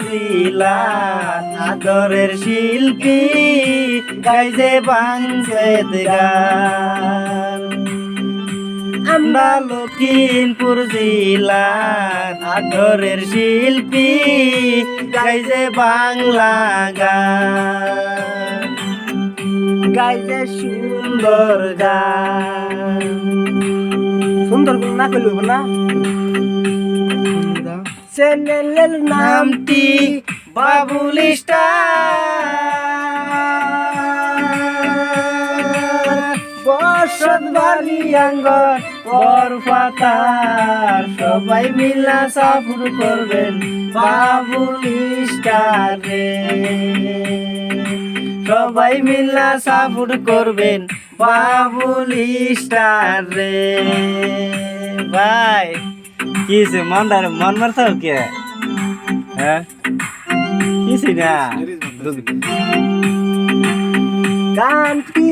জিলা আদরের শিল্পী গাইছে বাংসেদ গান আমরা লখিমপুর জিলা আদরের শিল্পী গাইছে বাংলা গান গাইছে সুন্দর গান সুন্দর করে না কইলো না চ্যানেলের নামটি বাবুল স্টার বসত বাড়ি আঙ্গন বরপাতার সবাই মিলা সাফুর করবেন বাবুল স্টার রে সবাই মিলা সাফুর করবেন বাবুল স্টার রে ভাই কিসে মন মারছ কে হ্যাঁ কিসে না গানটি